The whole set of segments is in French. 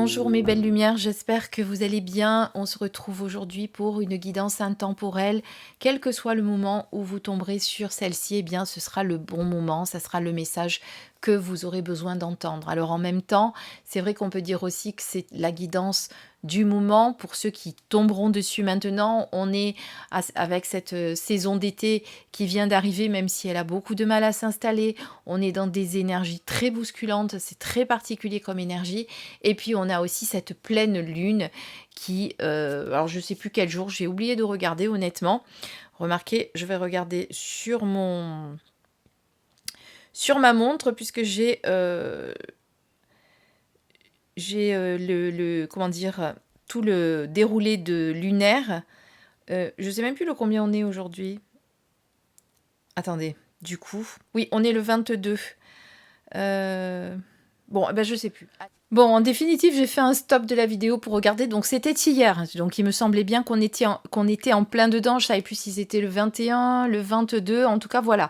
Bonjour mes belles lumières, j'espère que vous allez bien. On se retrouve aujourd'hui pour une guidance intemporelle. Quel que soit le moment où vous tomberez sur celle-ci, eh bien ce sera le bon moment, ça sera le message que vous aurez besoin d'entendre. Alors en même temps, c'est vrai qu'on peut dire aussi que c'est la guidance du moment. Pour ceux qui tomberont dessus maintenant, on est avec cette saison d'été qui vient d'arriver, même si elle a beaucoup de mal à s'installer. On est dans des énergies très bousculantes, c'est très particulier comme énergie. Et puis on a aussi cette pleine lune qui, alors je ne sais plus quel jour, j'ai oublié de regarder honnêtement. Remarquez, je vais regarder sur ma montre puisque j'ai comment dire, tout le déroulé de lunaire. Je ne sais même plus le combien on est aujourd'hui. Attendez, du coup, oui, on est le 22. Bon, ben je sais plus. Bon, en définitive, j'ai fait un stop de la vidéo pour regarder. Donc, c'était hier. Donc, il me semblait bien qu'on était en plein dedans. Je ne savais plus si c'était le 21, le 22. En tout cas, voilà.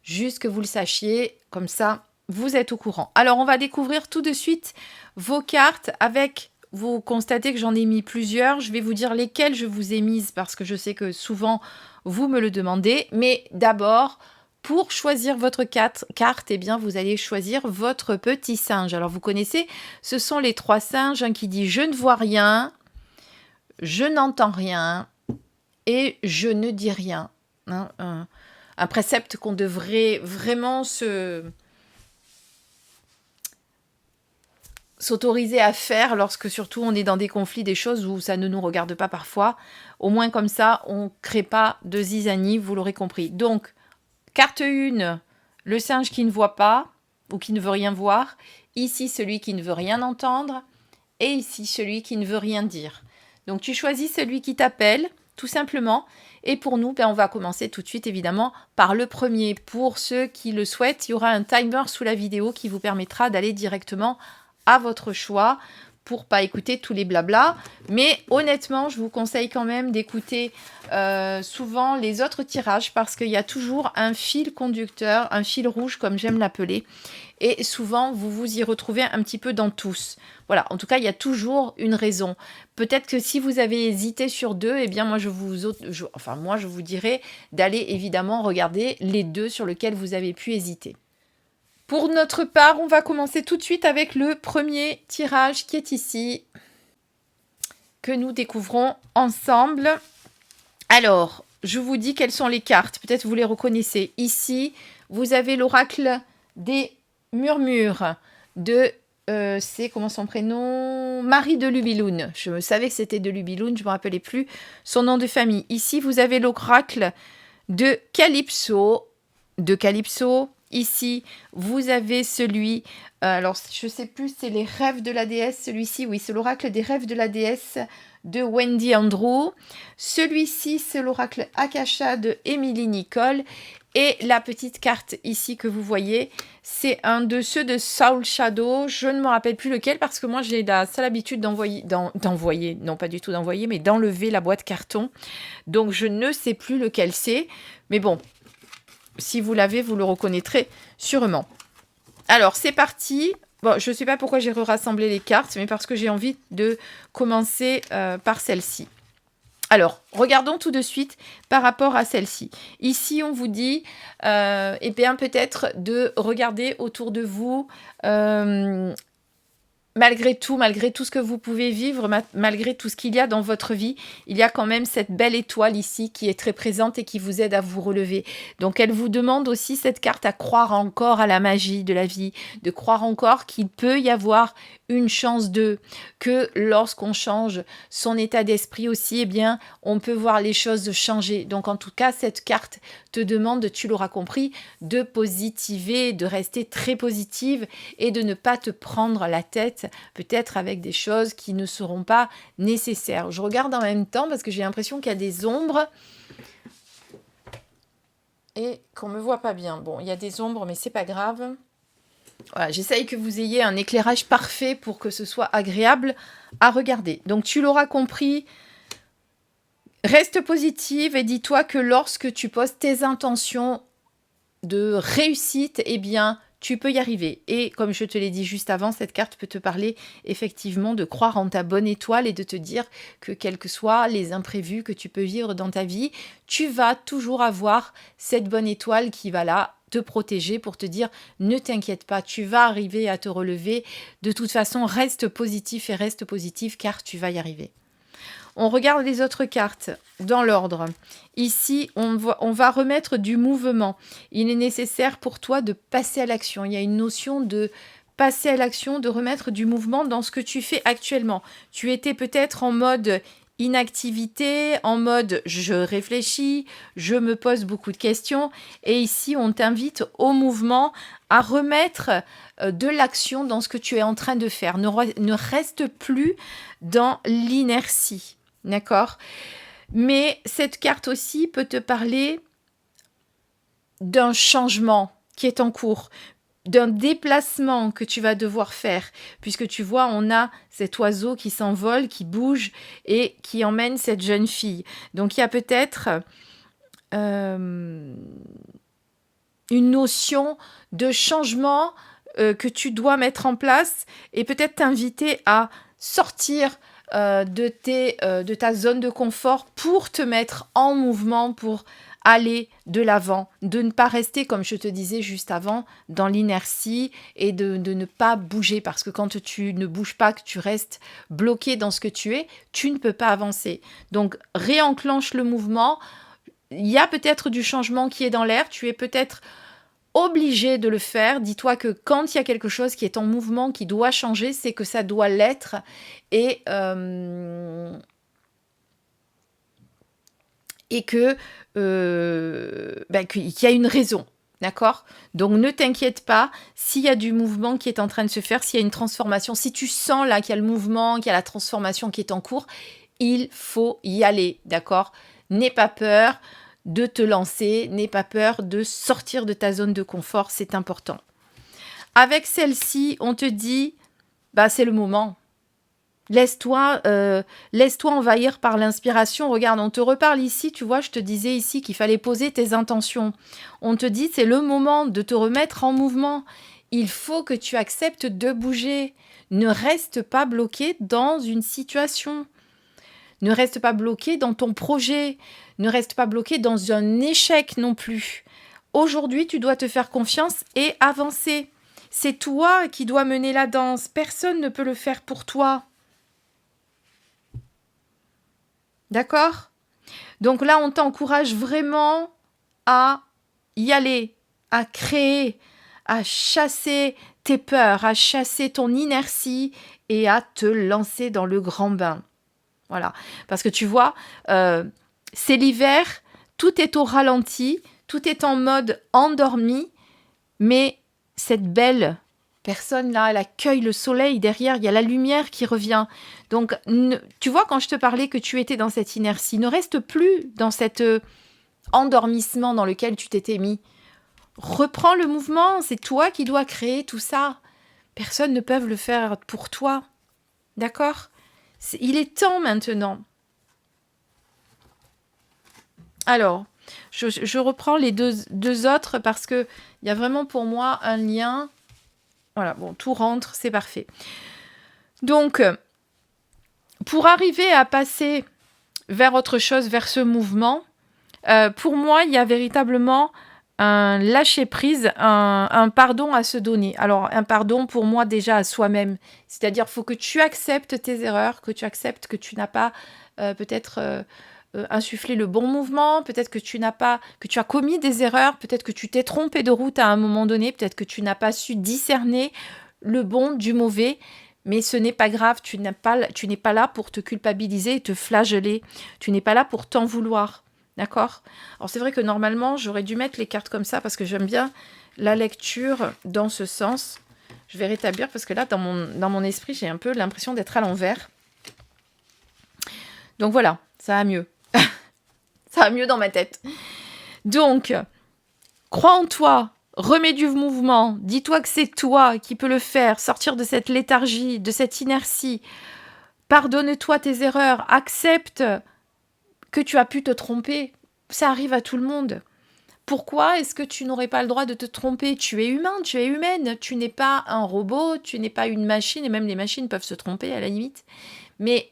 Juste que vous le sachiez. Comme ça, vous êtes au courant. Alors, on va découvrir tout de suite vos cartes avec... Vous constatez que j'en ai mis plusieurs. Je vais vous dire lesquelles je vous ai mises parce que je sais que souvent, vous me le demandez. Mais d'abord... Pour choisir votre carte, eh bien, vous allez choisir votre petit singe. Alors, vous connaissez, ce sont les trois singes. Un qui dit « Je ne vois rien »,« Je n'entends rien » et « Je ne dis rien ». Hein, un précepte qu'on devrait vraiment s'autoriser à faire lorsque surtout on est dans des conflits, des choses où ça ne nous regarde pas parfois. Au moins comme ça, on ne crée pas de zizanie, vous l'aurez compris. Donc, carte 1, le singe qui ne voit pas ou qui ne veut rien voir. Ici, celui qui ne veut rien entendre. Et ici, celui qui ne veut rien dire. Donc, tu choisis celui qui t'appelle, tout simplement. Et pour nous, on va commencer tout de suite, évidemment, par le premier. Pour ceux qui le souhaitent, il y aura un timer sous la vidéo qui vous permettra d'aller directement à votre choix pour pas écouter tous les blablas. Mais honnêtement, je vous conseille quand même d'écouter souvent les autres tirages parce qu'il y a toujours un fil conducteur, un fil rouge comme j'aime l'appeler. Et souvent, vous vous y retrouvez un petit peu dans tous. Voilà, en tout cas, il y a toujours une raison. Peut-être que si vous avez hésité sur deux, eh bien moi je vous dirais d'aller évidemment regarder les deux sur lesquels vous avez pu hésiter. Pour notre part, on va commencer tout de suite avec le premier tirage qui est ici, que nous découvrons ensemble. Alors, je vous dis quelles sont les cartes, peut-être vous les reconnaissez. Ici, vous avez l'oracle des murmures de, c'est comment son prénom, Marie de Lubiloun. Je savais que c'était de Lubiloun, je ne me rappelais plus son nom de famille. Ici, vous avez l'oracle de Calypso, Ici, vous avez celui, alors je ne sais plus, c'est les rêves de la déesse, celui-ci, oui, c'est l'oracle des rêves de la déesse de Wendy Andrew. Celui-ci, c'est l'oracle Akasha de Emily Nicole. Et la petite carte ici que vous voyez, c'est un de ceux de Soul Shadow. Je ne me rappelle plus lequel parce que moi, j'ai la sale habitude d'envoyer, non pas du tout d'envoyer, mais d'enlever la boîte carton. Donc, je ne sais plus lequel c'est. Mais bon, si vous l'avez, vous le reconnaîtrez sûrement. Alors, c'est parti. Bon, je ne sais pas pourquoi j'ai rassemblé les cartes, mais parce que j'ai envie de commencer par celle-ci. Alors, regardons tout de suite par rapport à celle-ci. Ici, on vous dit, eh bien, peut-être de regarder autour de vous, malgré tout ce que vous pouvez vivre, malgré tout ce qu'il y a dans votre vie, il y a quand même cette belle étoile ici qui est très présente et qui vous aide à vous relever. Donc, elle vous demande aussi, cette carte, à croire encore à la magie de la vie, de croire encore qu'il peut y avoir une chance que lorsqu'on change son état d'esprit aussi, eh bien, on peut voir les choses changer. Donc, en tout cas, cette carte te demande, tu l'auras compris, de positiver, de rester très positive et de ne pas te prendre la tête, peut-être avec des choses qui ne seront pas nécessaires. Je regarde en même temps parce que j'ai l'impression qu'il y a des ombres et qu'on ne me voit pas bien. Bon, il y a des ombres, mais c'est pas grave. Voilà, j'essaye que vous ayez un éclairage parfait pour que ce soit agréable à regarder. Donc, tu l'auras compris, reste positive et dis-toi que lorsque tu poses tes intentions de réussite, eh bien, tu peux y arriver. Et comme je te l'ai dit juste avant, cette carte peut te parler effectivement de croire en ta bonne étoile et de te dire que quels que soient les imprévus que tu peux vivre dans ta vie, tu vas toujours avoir cette bonne étoile qui va là te protéger pour te dire ne t'inquiète pas, tu vas arriver à te relever. De toute façon, reste positif et reste positif car tu vas y arriver. On regarde les autres cartes dans l'ordre. Ici, on va remettre du mouvement. Il est nécessaire pour toi de passer à l'action. Il y a une notion de passer à l'action, de remettre du mouvement dans ce que tu fais actuellement. Tu étais peut-être en mode inactivité, en mode je réfléchis, je me pose beaucoup de questions. Et ici, on t'invite au mouvement, à remettre de l'action dans ce que tu es en train de faire. Ne reste plus dans l'inertie. D'accord? Mais cette carte aussi peut te parler d'un changement qui est en cours, d'un déplacement que tu vas devoir faire, puisque tu vois, on a cet oiseau qui s'envole, qui bouge et qui emmène cette jeune fille. Donc il y a peut-être une notion de changement que tu dois mettre en place et peut-être t'inviter à sortir de ta zone de confort pour te mettre en mouvement, pour aller de l'avant, de ne pas rester, comme je te disais juste avant, dans l'inertie et de ne pas bouger. Parce que quand tu ne bouges pas, que tu restes bloqué dans ce que tu ne peux pas avancer. Donc, réenclenche le mouvement. Il y a peut-être du changement qui est dans l'air. Tu es peut-être obligé de le faire. Dis-toi que quand il y a quelque chose qui est en mouvement, qui doit changer, c'est que ça doit l'être. Et que qu'il y a une raison, d'accord? Donc ne t'inquiète pas s'il y a du mouvement qui est en train de se faire, s'il y a une transformation, si tu sens là qu'il y a le mouvement, qu'il y a la transformation qui est en cours, il faut y aller, d'accord? N'aie pas peur de te lancer, n'aie pas peur de sortir de ta zone de confort, c'est important. Avec celle-ci, on te dit, c'est le moment. Laisse-toi envahir par l'inspiration. Regarde, on te reparle ici, tu vois, je te disais ici qu'il fallait poser tes intentions. On te dit, c'est le moment de te remettre en mouvement. Il faut que tu acceptes de bouger. Ne reste pas bloqué dans une situation. Ne reste pas bloqué dans ton projet. Ne reste pas bloqué dans un échec non plus. Aujourd'hui, tu dois te faire confiance et avancer. C'est toi qui dois mener la danse. Personne ne peut le faire pour toi. D'accord? Donc là, on t'encourage vraiment à y aller, à créer, à chasser tes peurs, à chasser ton inertie et à te lancer dans le grand bain. Voilà. Parce que tu vois, c'est l'hiver, tout est au ralenti, tout est en mode endormi, mais cette belle personne là, elle accueille le soleil derrière, il y a la lumière qui revient. Donc, tu vois, quand je te parlais que tu étais dans cette inertie, ne reste plus dans cet endormissement dans lequel tu t'étais mis. Reprends le mouvement, c'est toi qui dois créer tout ça. Personne ne peut le faire pour toi. D'accord? Il est temps maintenant. Alors, je reprends les deux autres parce qu'il y a vraiment pour moi un lien. Voilà, bon, tout rentre, c'est parfait. Donc, pour arriver à passer vers autre chose, vers ce mouvement, pour moi, il y a véritablement un lâcher-prise, un pardon à se donner. Alors, un pardon pour moi déjà à soi-même. C'est-à-dire, il faut que tu acceptes tes erreurs, que tu acceptes que tu n'as pas peut-être insufflé le bon mouvement, peut-être que tu as commis des erreurs, peut-être que tu t'es trompé de route à un moment donné, peut-être que tu n'as pas su discerner le bon du mauvais, mais ce n'est pas grave, tu n'es pas là pour te culpabiliser et te flageller, tu n'es pas là pour t'en vouloir, d'accord? Alors c'est vrai que normalement, j'aurais dû mettre les cartes comme ça parce que j'aime bien la lecture dans ce sens. Je vais rétablir parce que là, dans mon esprit, j'ai un peu l'impression d'être à l'envers. Donc voilà, ça va mieux. Ça va mieux dans ma tête. Donc, crois en toi, remets du mouvement, dis-toi que c'est toi qui peux le faire, sortir de cette léthargie, de cette inertie. Pardonne-toi tes erreurs, accepte que tu as pu te tromper. Ça arrive à tout le monde. Pourquoi est-ce que tu n'aurais pas le droit de te tromper? Tu es humain, tu es humaine, tu n'es pas un robot, tu n'es pas une machine, et même les machines peuvent se tromper à la limite. Mais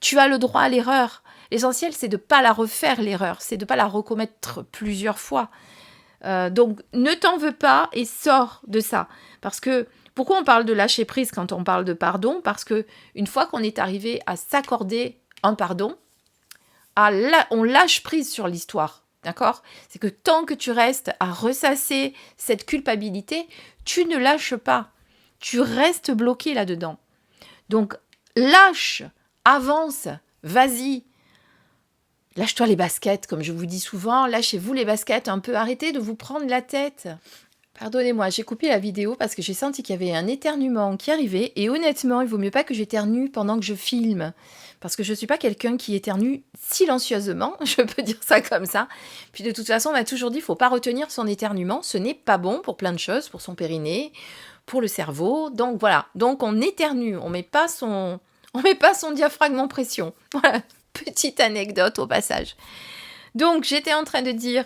tu as le droit à l'erreur. L'essentiel, c'est de ne pas la refaire, l'erreur, c'est de ne pas la recommettre plusieurs fois. Donc, ne t'en veux pas et sors de ça. Parce que, pourquoi on parle de lâcher prise quand on parle de pardon? Parce que une fois qu'on est arrivé à s'accorder un pardon, on lâche prise sur l'histoire. D'accord? C'est que tant que tu restes à ressasser cette culpabilité, tu ne lâches pas. Tu restes bloqué là-dedans. Donc, lâche, avance, vas-y. Lâche-toi les baskets, comme je vous dis souvent. Lâchez-vous les baskets un peu. Arrêtez de vous prendre la tête. Pardonnez-moi, j'ai coupé la vidéo parce que j'ai senti qu'il y avait un éternuement qui arrivait. Et honnêtement, il vaut mieux pas que j'éternue pendant que je filme. Parce que je ne suis pas quelqu'un qui éternue silencieusement, je peux dire ça comme ça. Puis de toute façon, on m'a toujours dit qu'il ne faut pas retenir son éternuement. Ce n'est pas bon pour plein de choses, pour son périnée, pour le cerveau. Donc voilà, donc on éternue, on met pas son diaphragme en pression. Voilà, petite anecdote au passage. Donc j'étais en train de dire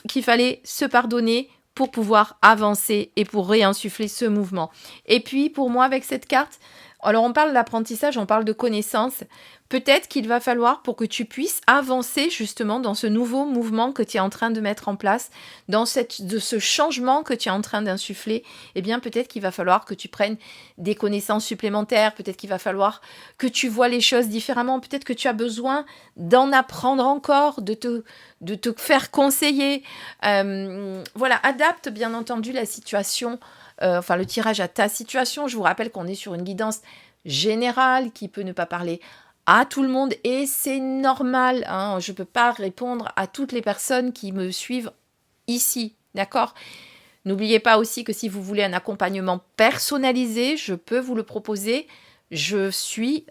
qu'il fallait se pardonner pour pouvoir avancer et pour réinsuffler ce mouvement. Et puis pour moi avec cette carte, alors on parle d'apprentissage, on parle de connaissance. Peut-être qu'il va falloir pour que tu puisses avancer justement dans ce nouveau mouvement que tu es en train de mettre en place, dans ce changement que tu es en train d'insuffler, eh bien peut-être qu'il va falloir que tu prennes des connaissances supplémentaires, peut-être qu'il va falloir que tu vois les choses différemment, peut-être que tu as besoin d'en apprendre encore, de te faire conseiller. Voilà, adapte bien entendu la situation, le tirage à ta situation. Je vous rappelle qu'on est sur une guidance générale qui peut ne pas parler à tout le monde et c'est normal. Hein, je ne peux pas répondre à toutes les personnes qui me suivent ici, d'accord? N'oubliez pas aussi que si vous voulez un accompagnement personnalisé, je peux vous le proposer. Je suis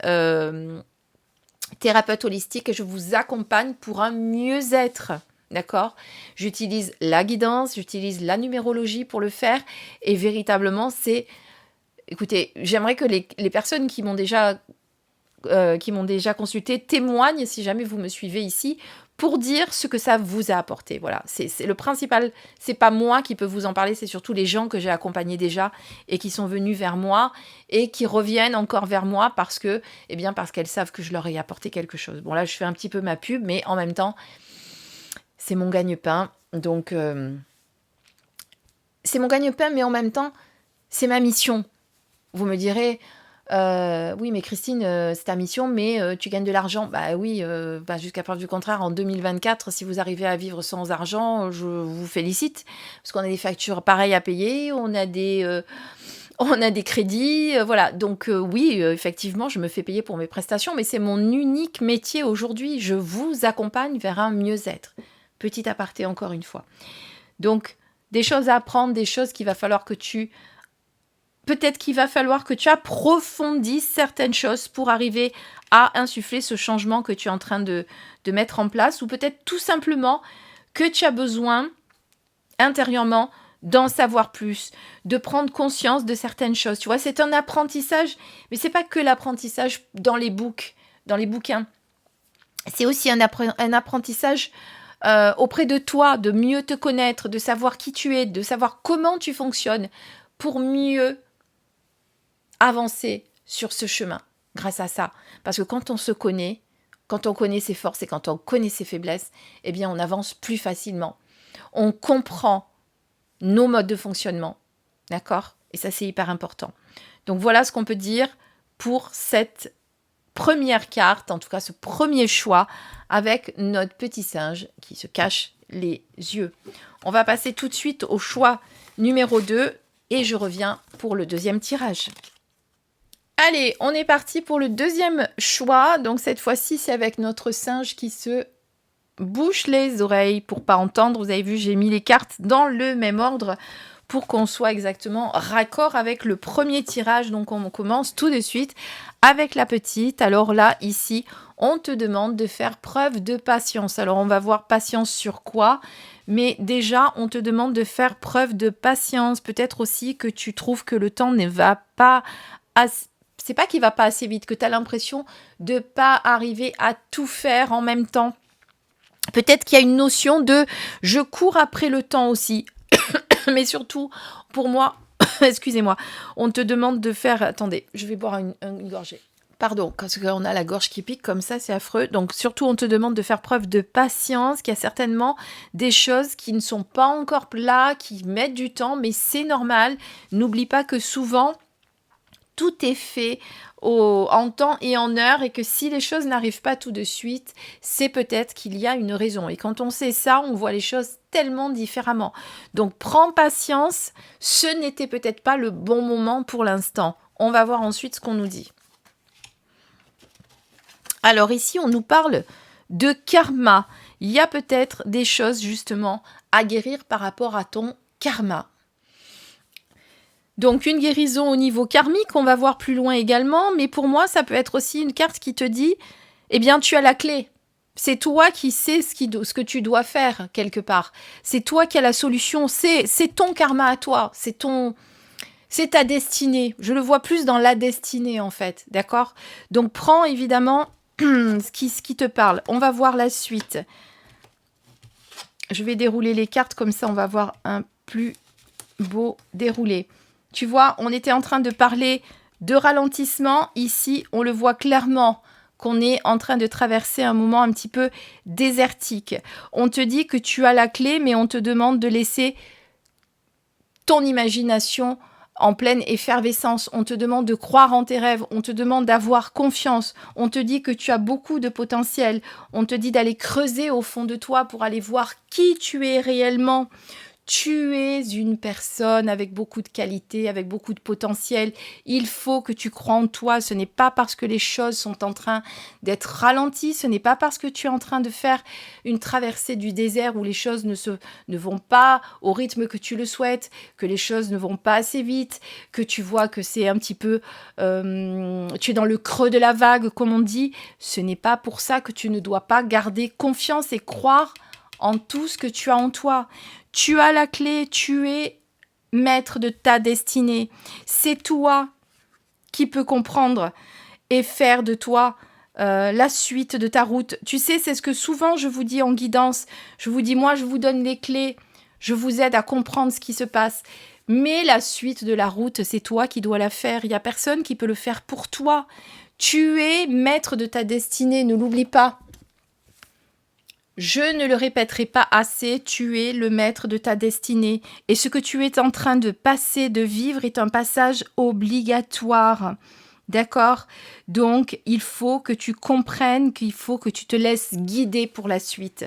thérapeute holistique et je vous accompagne pour un mieux-être. D'accord? J'utilise la guidance, j'utilise la numérologie pour le faire. Et véritablement, c'est... Écoutez, j'aimerais que les personnes qui m'ont déjà consulté témoignent, si jamais vous me suivez ici, pour dire ce que ça vous a apporté. Voilà, c'est le principal. C'est pas moi qui peux vous en parler, c'est surtout les gens que j'ai accompagnés déjà et qui sont venus vers moi et qui reviennent encore vers moi parce qu'elles savent que je leur ai apporté quelque chose. Bon là, je fais un petit peu ma pub, mais en même temps, c'est mon gagne-pain. Donc, c'est mon gagne-pain, mais en même temps, c'est ma mission. Vous me direz, oui, mais Christine, c'est ta mission, mais tu gagnes de l'argent. Bah oui, jusqu'à preuve du contraire, en 2024, si vous arrivez à vivre sans argent, je vous félicite. Parce qu'on a des factures pareilles à payer, on a des crédits, voilà. Donc oui, effectivement, je me fais payer pour mes prestations, mais c'est mon unique métier aujourd'hui. Je vous accompagne vers un mieux-être. Petit aparté encore une fois. Donc, des choses à apprendre, des choses qu'il va falloir que tu... Peut-être qu'il va falloir que tu approfondisses certaines choses pour arriver à insuffler ce changement que tu es en train de mettre en place, ou peut-être tout simplement que tu as besoin intérieurement d'en savoir plus, de prendre conscience de certaines choses. Tu vois, c'est un apprentissage, mais c'est pas que l'apprentissage dans les bouquins. C'est aussi un apprentissage auprès de toi, de mieux te connaître, de savoir qui tu es, de savoir comment tu fonctionnes pour mieux avancer sur ce chemin grâce à ça. Parce que quand on se connaît, quand on connaît ses forces et quand on connaît ses faiblesses, eh bien on avance plus facilement. On comprend nos modes de fonctionnement, d'accord? Et ça, c'est hyper important. Donc voilà ce qu'on peut dire pour cette première carte, en tout cas ce premier choix avec notre petit singe qui se cache les yeux. On va passer tout de suite au choix numéro 2 et je reviens pour le deuxième tirage. Allez, on est parti pour le deuxième choix. Donc cette fois-ci, c'est avec notre singe qui se bouche les oreilles pour pas entendre. Vous avez vu, j'ai mis les cartes dans le même ordre pour qu'on soit exactement raccord avec le premier tirage. Donc on commence tout de suite avec la petite. Alors là, ici, on te demande de faire preuve de patience. Alors on va voir patience sur quoi, mais déjà, on te demande de faire preuve de patience. Peut-être aussi que tu trouves que le temps ne va pas assez... C'est pas qu'il va pas assez vite, que tu as l'impression de pas arriver à tout faire en même temps. Peut-être qu'il y a une notion de je cours après le temps aussi. Mais surtout, pour moi, excusez-moi, on te demande de faire... Attendez, je vais boire une gorgée. Pardon, parce qu'on a la gorge qui pique comme ça, c'est affreux. Donc surtout, on te demande de faire preuve de patience, qu'il y a certainement des choses qui ne sont pas encore là, qui mettent du temps, mais c'est normal. N'oublie pas que souvent, tout est fait en temps et en heure et que si les choses n'arrivent pas tout de suite, c'est peut-être qu'il y a une raison. Et quand on sait ça, on voit les choses tellement différemment. Donc prends patience, ce n'était peut-être pas le bon moment pour l'instant. On va voir ensuite ce qu'on nous dit. Alors ici, on nous parle de karma. Il y a peut-être des choses justement à guérir par rapport à ton karma. Donc une guérison au niveau karmique, on va voir plus loin également, mais pour moi, ça peut être aussi une carte qui te dit, eh bien, tu as la clé. C'est toi qui sais ce que tu dois faire, quelque part. C'est toi qui as la solution, c'est ton karma à toi, c'est ta destinée. Je le vois plus dans la destinée, en fait, d'accord ? Donc prends évidemment ce qui te parle. On va voir la suite. Je vais dérouler les cartes, comme ça on va voir un plus beau déroulé. Tu vois, on était en train de parler de ralentissement. Ici, on le voit clairement qu'on est en train de traverser un moment un petit peu désertique. On te dit que tu as la clé, mais on te demande de laisser ton imagination en pleine effervescence. On te demande de croire en tes rêves. On te demande d'avoir confiance. On te dit que tu as beaucoup de potentiel. On te dit d'aller creuser au fond de toi pour aller voir qui tu es réellement. Tu es une personne avec beaucoup de qualités, avec beaucoup de potentiel. Il faut que tu crois en toi. Ce n'est pas parce que les choses sont en train d'être ralenties, ce n'est pas parce que tu es en train de faire une traversée du désert où les choses ne vont pas au rythme que tu le souhaites, que les choses ne vont pas assez vite, que tu vois que c'est un petit peu... tu es dans le creux de la vague, comme on dit. Ce n'est pas pour ça que tu ne dois pas garder confiance et croire en tout ce que tu as en toi. Tu as la clé, tu es maître de ta destinée. C'est toi qui peux comprendre et faire de toi la suite de ta route. Tu sais, c'est ce que souvent je vous dis en guidance. Je vous dis, moi, je vous donne les clés. Je vous aide à comprendre ce qui se passe. Mais la suite de la route, c'est toi qui dois la faire. Il n'y a personne qui peut le faire pour toi. Tu es maître de ta destinée, ne l'oublie pas. Je ne le répéterai pas assez, tu es le maître de ta destinée. Et ce que tu es en train de passer, de vivre, est un passage obligatoire. D'accord ? Donc, il faut que tu comprennes qu'il faut que tu te laisses guider pour la suite.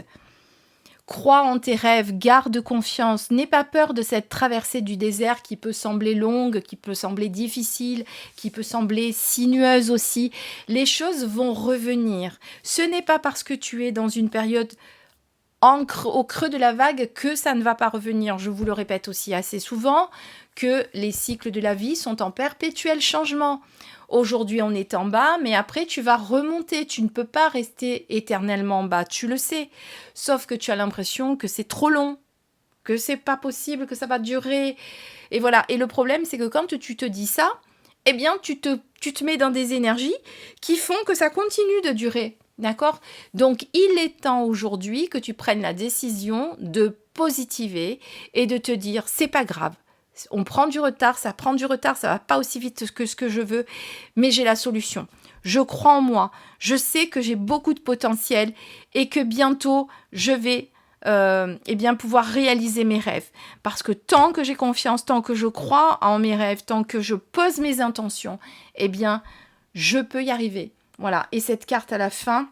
Crois en tes rêves, garde confiance, n'aie pas peur de cette traversée du désert qui peut sembler longue, qui peut sembler difficile, qui peut sembler sinueuse aussi. Les choses vont revenir. Ce n'est pas parce que tu es dans une période au creux de la vague que ça ne va pas revenir. Je vous le répète aussi assez souvent que les cycles de la vie sont en perpétuel changement. Aujourd'hui, on est en bas, mais après, tu vas remonter. Tu ne peux pas rester éternellement en bas, tu le sais. Sauf que tu as l'impression que c'est trop long, que c'est pas possible, que ça va durer. Et voilà. Et le problème, c'est que quand tu te dis ça, eh bien, tu te mets dans des énergies qui font que ça continue de durer. D'accord ? Donc, il est temps aujourd'hui que tu prennes la décision de positiver et de te dire, c'est pas grave. On prend du retard, ça va pas aussi vite que ce que je veux, mais j'ai la solution. Je crois en moi, je sais que j'ai beaucoup de potentiel et que bientôt je vais pouvoir réaliser mes rêves. Parce que tant que j'ai confiance, tant que je crois en mes rêves, tant que je pose mes intentions, eh bien, je peux y arriver. Voilà, et cette carte à la fin,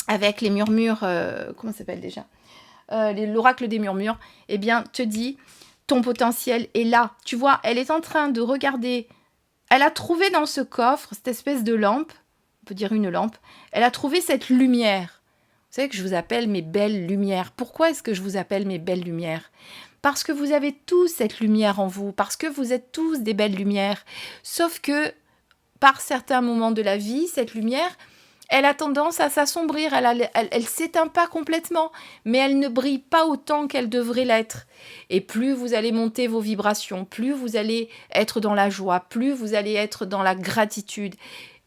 avec les murmures, comment ça s'appelle déjà ? L'oracle des murmures, eh bien, te dit... Ton potentiel est là. Tu vois, elle est en train de regarder. Elle a trouvé dans ce coffre cette espèce de lampe. On peut dire une lampe. Elle a trouvé cette lumière. Vous savez que je vous appelle mes belles lumières. Pourquoi est-ce que je vous appelle mes belles lumières ? Parce que vous avez tous cette lumière en vous. Parce que vous êtes tous des belles lumières. Sauf que, par certains moments de la vie, cette lumière... elle a tendance à s'assombrir, elle s'éteint pas complètement, mais elle ne brille pas autant qu'elle devrait l'être. Et plus vous allez monter vos vibrations, plus vous allez être dans la joie, plus vous allez être dans la gratitude.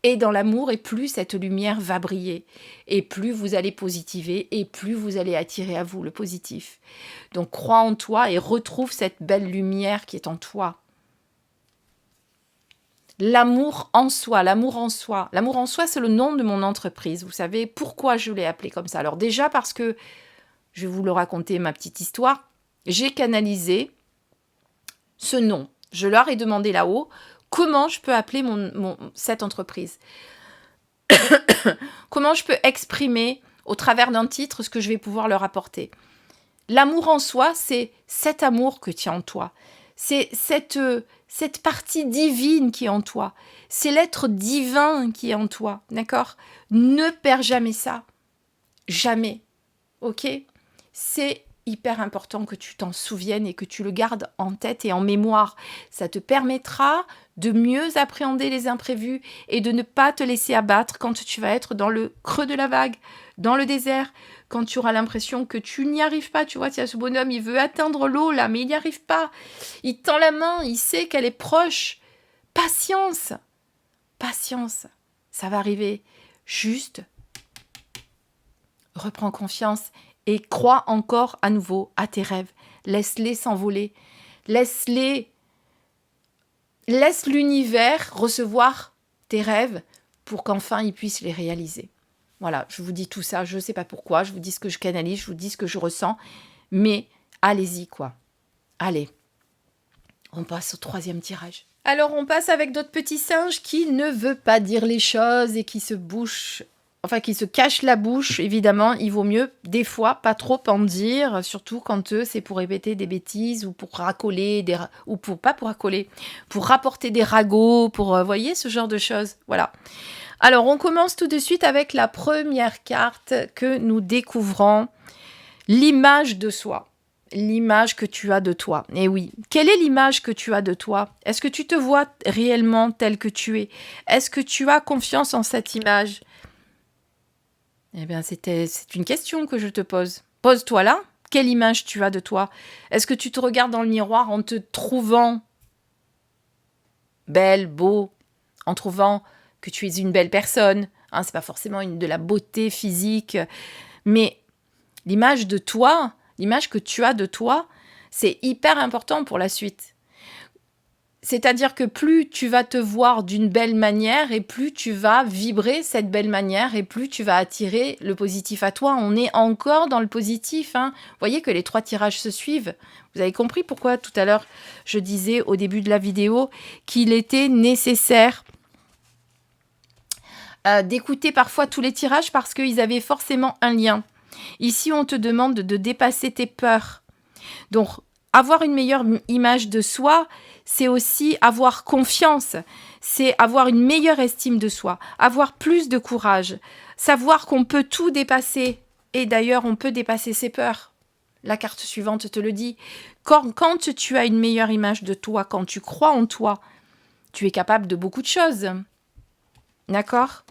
et dans l'amour, et plus cette lumière va briller, et plus vous allez positiver, et plus vous allez attirer à vous le positif. Donc crois en toi et retrouve cette belle lumière qui est en toi. L'amour en soi, l'amour en soi. L'amour en soi, c'est le nom de mon entreprise. Vous savez pourquoi je l'ai appelé comme ça? Alors déjà parce que, je vais vous le raconter, ma petite histoire, j'ai canalisé ce nom. Je leur ai demandé là-haut comment je peux appeler cette entreprise. Comment je peux exprimer au travers d'un titre ce que je vais pouvoir leur apporter. L'amour en soi, c'est cet amour que tu as en toi. C'est cette partie divine qui est en toi. C'est l'être divin qui est en toi. D'accord? Ne perds jamais ça. Jamais. Ok? C'est hyper important que tu t'en souviennes et que tu le gardes en tête et en mémoire. Ça te permettra de mieux appréhender les imprévus et de ne pas te laisser abattre quand tu vas être dans le creux de la vague, dans le désert, quand tu auras l'impression que tu n'y arrives pas. Tu vois, il y a ce bonhomme, il veut atteindre l'eau là, mais il n'y arrive pas. Il tend la main, il sait qu'elle est proche. Patience, patience, ça va arriver. Juste, reprends confiance et crois encore à nouveau à tes rêves. Laisse-les s'envoler. Laisse l'univers recevoir tes rêves pour qu'enfin il puisse les réaliser. Voilà, je vous dis tout ça, je ne sais pas pourquoi, je vous dis ce que je canalise, je vous dis ce que je ressens, mais allez-y quoi. Allez, on passe au 3e tirage. Alors on passe avec d'autres petits singes qui ne veulent pas dire les choses et qui se bouchent. Enfin, qui se cachent la bouche, évidemment, il vaut mieux, des fois, pas trop en dire, surtout quand c'est pour répéter des bêtises ou pour racoler, pas pour racoler, pour rapporter des ragots, pour, voyez, ce genre de choses. Voilà. Alors, on commence tout de suite avec la première carte que nous découvrons, l'image de soi. L'image que tu as de toi. Et oui, quelle est l'image que tu as de toi? Est-ce que tu te vois réellement tel que tu es? Est-ce que tu as confiance en cette image? Eh bien, c'est une question que je te pose. Pose-toi là. Quelle image tu as de toi? Est-ce que tu te regardes dans le miroir en te trouvant belle, beau, en trouvant que tu es une belle personne? Hein, c'est pas forcément de la beauté physique, mais l'image de toi, l'image que tu as de toi, c'est hyper important pour la suite. C'est-à-dire que plus tu vas te voir d'une belle manière et plus tu vas vibrer cette belle manière et plus tu vas attirer le positif à toi. On est encore dans le positif. Hein. Vous voyez que les 3 tirages se suivent. Vous avez compris pourquoi tout à l'heure je disais au début de la vidéo qu'il était nécessaire d'écouter parfois tous les tirages parce qu'ils avaient forcément un lien. Ici, on te demande de dépasser tes peurs. Donc, avoir une meilleure image de soi, c'est aussi avoir confiance, c'est avoir une meilleure estime de soi, avoir plus de courage, savoir qu'on peut tout dépasser. Et d'ailleurs, on peut dépasser ses peurs. La carte suivante te le dit. Quand tu as une meilleure image de toi, quand tu crois en toi, tu es capable de beaucoup de choses. D'accord ?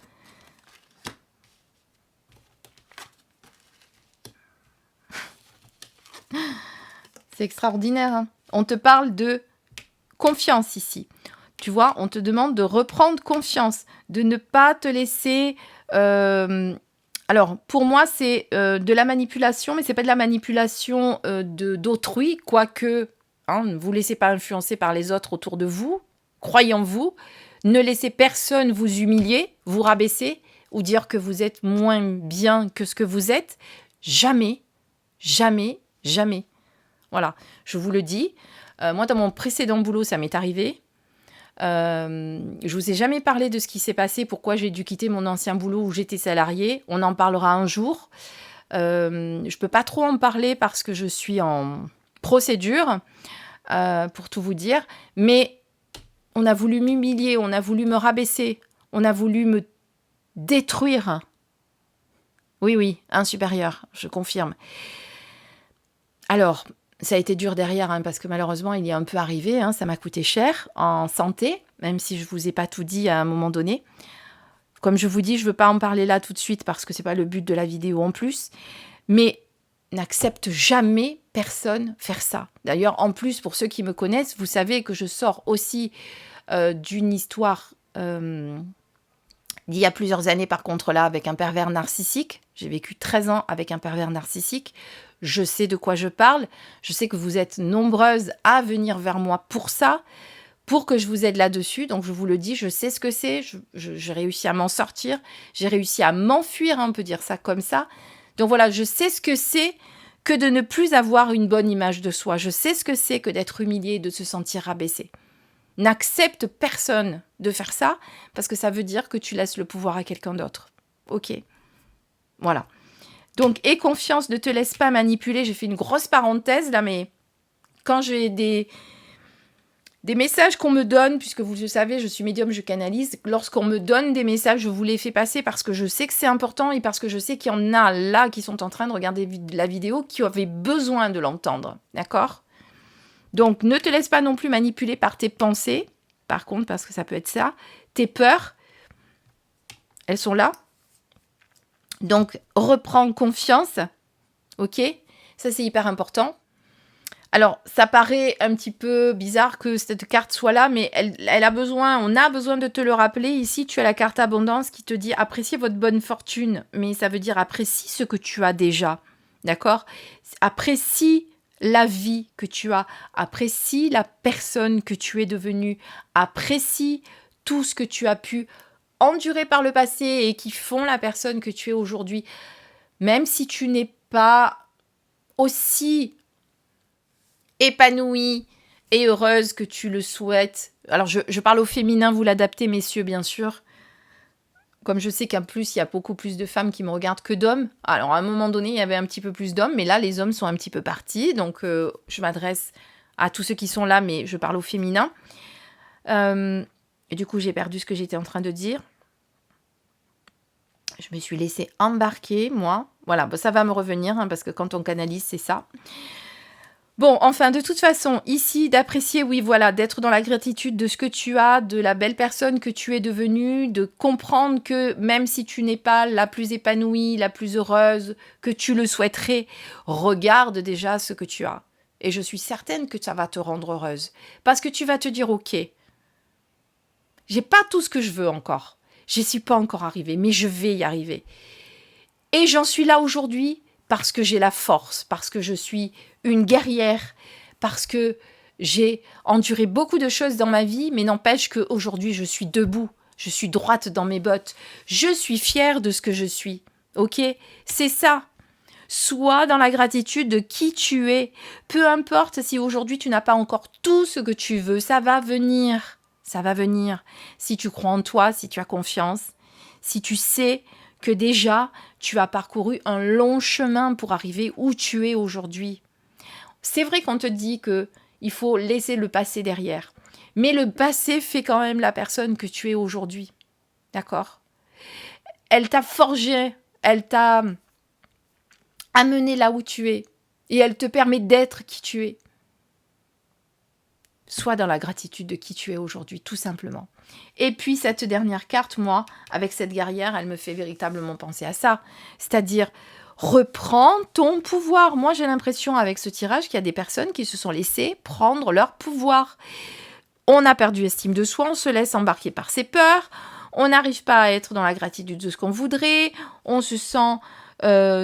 C'est extraordinaire. Hein. On te parle de confiance ici. Tu vois, on te demande de reprendre confiance, de ne pas te laisser... Alors, pour moi, c'est de la manipulation, mais ce n'est pas de la manipulation d'autrui, quoique, hein, ne vous laissez pas influencer par les autres autour de vous. Croyez en vous. Ne laissez personne vous humilier, vous rabaisser ou dire que vous êtes moins bien que ce que vous êtes. Jamais, jamais, jamais. Voilà, je vous le dis. Moi, dans mon précédent boulot, ça m'est arrivé. Je vous ai jamais parlé de ce qui s'est passé, pourquoi j'ai dû quitter mon ancien boulot où j'étais salariée. On en parlera un jour. Je peux pas trop en parler parce que je suis en procédure, pour tout vous dire. Mais on a voulu m'humilier, on a voulu me rabaisser, on a voulu me détruire. Oui, un supérieur, je confirme. Alors... ça a été dur derrière, hein, parce que malheureusement, il y est un peu arrivé. Hein, ça m'a coûté cher en santé, même si je ne vous ai pas tout dit à un moment donné. Comme je vous dis, je ne veux pas en parler là tout de suite parce que ce n'est pas le but de la vidéo en plus. Mais n'accepte jamais personne faire ça. D'ailleurs, en plus, pour ceux qui me connaissent, vous savez que je sors aussi d'une histoire d'il y a plusieurs années, par contre, là, avec un pervers narcissique. J'ai vécu 13 ans avec un pervers narcissique. Je sais de quoi je parle. Je sais que vous êtes nombreuses à venir vers moi pour ça, pour que je vous aide là-dessus. Donc, je vous le dis, je sais ce que c'est. J'ai réussi à m'en sortir. J'ai réussi à m'enfuir, hein, on peut dire ça comme ça. Donc, voilà, je sais ce que c'est que de ne plus avoir une bonne image de soi. Je sais ce que c'est que d'être humilié et de se sentir rabaissé. N'accepte personne de faire ça, parce que ça veut dire que tu laisses le pouvoir à quelqu'un d'autre. Ok. Voilà. Donc, aie confiance, ne te laisse pas manipuler. J'ai fait une grosse parenthèse là, mais quand j'ai des messages qu'on me donne, puisque vous le savez, je suis médium, je canalise, lorsqu'on me donne des messages, je vous les fais passer parce que je sais que c'est important et parce que je sais qu'il y en a là qui sont en train de regarder la vidéo qui avaient besoin de l'entendre. D'accord ? Donc, ne te laisse pas non plus manipuler par tes pensées, par contre, parce que ça peut être ça. Tes peurs, elles sont là. Donc, reprends confiance, ok ? Ça, c'est hyper important. Alors, ça paraît un petit peu bizarre que cette carte soit là, mais elle a besoin, on a besoin de te le rappeler. Ici, tu as la carte abondance qui te dit « Appréciez votre bonne fortune », mais ça veut dire « Apprécie ce que tu as déjà », d'accord ? Apprécie la vie que tu as, apprécie la personne que tu es devenue, apprécie tout ce que tu as pu endurer par le passé et qui font la personne que tu es aujourd'hui. Même si tu n'es pas aussi épanouie et heureuse que tu le souhaites. Alors, je parle au féminin, vous l'adaptez, messieurs, bien sûr. Comme je sais qu'en plus, il y a beaucoup plus de femmes qui me regardent que d'hommes. Alors, à un moment donné, il y avait un petit peu plus d'hommes, mais là, les hommes sont un petit peu partis. Donc, je m'adresse à tous ceux qui sont là, mais je parle au féminin. Et du coup, j'ai perdu ce que j'étais en train de dire. Je me suis laissée embarquer, moi. Voilà, ça va me revenir, hein, parce que quand on canalise, c'est ça. Bon, enfin, de toute façon, ici, d'apprécier, oui, voilà, d'être dans la gratitude de ce que tu as, de la belle personne que tu es devenue, de comprendre que même si tu n'es pas la plus épanouie, la plus heureuse, que tu le souhaiterais, regarde déjà ce que tu as. Et je suis certaine que ça va te rendre heureuse. Parce que tu vas te dire, ok, j'ai pas tout ce que je veux encore. Je suis pas encore arrivée, mais je vais y arriver. Et j'en suis là aujourd'hui parce que j'ai la force, parce que je suis une guerrière, parce que j'ai enduré beaucoup de choses dans ma vie, mais n'empêche qu'aujourd'hui, je suis debout, je suis droite dans mes bottes, je suis fière de ce que je suis, ok ? C'est ça. Sois dans la gratitude de qui tu es. Peu importe si aujourd'hui, tu n'as pas encore tout ce que tu veux, ça va venir. Ça va venir. Si tu crois en toi, si tu as confiance, si tu sais que déjà, tu as parcouru un long chemin pour arriver où tu es aujourd'hui. C'est vrai qu'on te dit qu'il faut laisser le passé derrière. Mais le passé fait quand même la personne que tu es aujourd'hui. D'accord ? Elle t'a forgé, elle t'a amené là où tu es. Et elle te permet d'être qui tu es. Sois dans la gratitude de qui tu es aujourd'hui, tout simplement. Et puis, cette dernière carte, moi, avec cette guerrière, elle me fait véritablement penser à ça. C'est-à-dire, reprends ton pouvoir. Moi, j'ai l'impression, avec ce tirage, qu'il y a des personnes qui se sont laissées prendre leur pouvoir. On a perdu estime de soi, on se laisse embarquer par ses peurs, on n'arrive pas à être dans la gratitude de ce qu'on voudrait, on se sent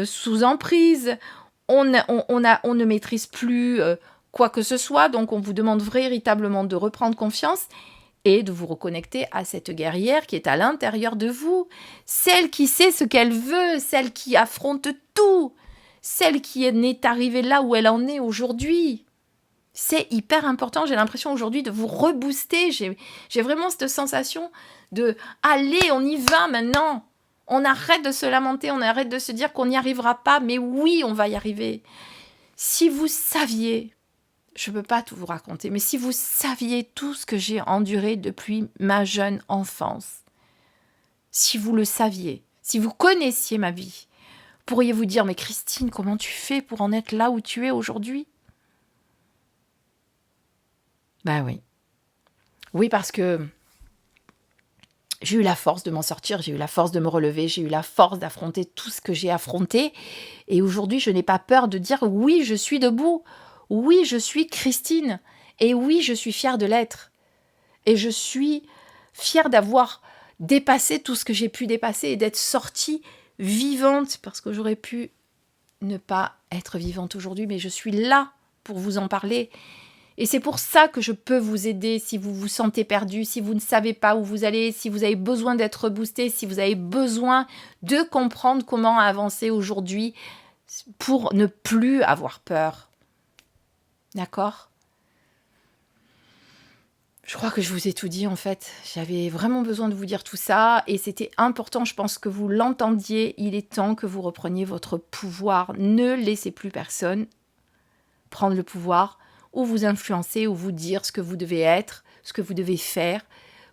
sous emprise, on ne maîtrise plus quoi que ce soit, donc on vous demande véritablement de reprendre confiance et de vous reconnecter à cette guerrière qui est à l'intérieur de vous, celle qui sait ce qu'elle veut, celle qui affronte tout, celle qui n'est arrivée là où elle en est aujourd'hui. C'est hyper important, j'ai l'impression aujourd'hui de vous rebooster, j'ai vraiment cette sensation de « allez, on y va maintenant !» On arrête de se lamenter, on arrête de se dire qu'on n'y arrivera pas, mais oui, on va y arriver. Si vous saviez, je ne peux pas tout vous raconter, mais si vous saviez tout ce que j'ai enduré depuis ma jeune enfance, si vous le saviez, si vous connaissiez ma vie, pourriez vous dire « mais Christine, comment tu fais pour en être là où tu es aujourd'hui ?» Ben oui. Oui, parce que j'ai eu la force de m'en sortir, j'ai eu la force de me relever, j'ai eu la force d'affronter tout ce que j'ai affronté. Et aujourd'hui, je n'ai pas peur de dire oui, je suis debout. Oui, je suis Christine. Et oui, je suis fière de l'être. Et je suis fière d'avoir dépasser tout ce que j'ai pu dépasser et d'être sortie vivante, parce que j'aurais pu ne pas être vivante aujourd'hui, mais je suis là pour vous en parler. Et c'est pour ça que je peux vous aider si vous vous sentez perdu, si vous ne savez pas où vous allez, si vous avez besoin d'être boosté, si vous avez besoin de comprendre comment avancer aujourd'hui pour ne plus avoir peur. D'accord ? Je crois que je vous ai tout dit en fait. J'avais vraiment besoin de vous dire tout ça et c'était important, je pense que vous l'entendiez. Il est temps que vous repreniez votre pouvoir. Ne laissez plus personne prendre le pouvoir ou vous influencer ou vous dire ce que vous devez être, ce que vous devez faire,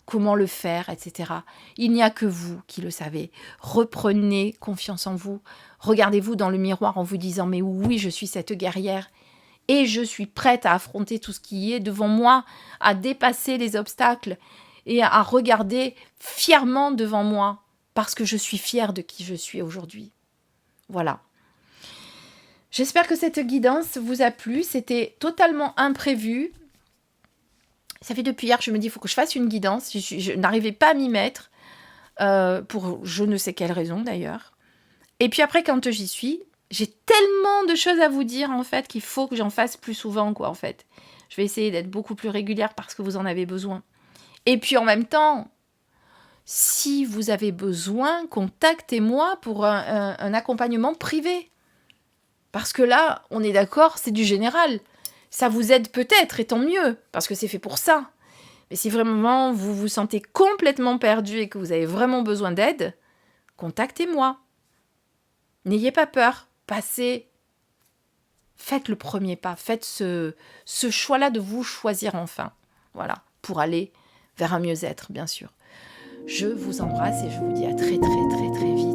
comment le faire, etc. Il n'y a que vous qui le savez. Reprenez confiance en vous. Regardez-vous dans le miroir en vous disant « Mais oui, je suis cette guerrière et je suis prête à affronter tout ce qui est devant moi, à dépasser les obstacles et à regarder fièrement devant moi parce que je suis fière de qui je suis aujourd'hui. » Voilà. J'espère que cette guidance vous a plu. C'était totalement imprévu. Ça fait depuis hier que je me dis, il faut que je fasse une guidance. Je n'arrivais pas à m'y mettre, pour je ne sais quelle raison d'ailleurs. Et puis après, quand j'y suis, j'ai tellement de choses à vous dire, en fait, qu'il faut que j'en fasse plus souvent, quoi, en fait. Je vais essayer d'être beaucoup plus régulière parce que vous en avez besoin. Et puis en même temps, si vous avez besoin, contactez-moi pour un accompagnement privé. Parce que là, on est d'accord, c'est du général. Ça vous aide peut-être, et tant mieux, parce que c'est fait pour ça. Mais si vraiment vous vous sentez complètement perdu et que vous avez vraiment besoin d'aide, contactez-moi. N'ayez pas peur, passez. Faites le premier pas, faites ce choix-là de vous choisir enfin. Voilà, pour aller vers un mieux-être, bien sûr. Je vous embrasse et je vous dis à très très très très vite.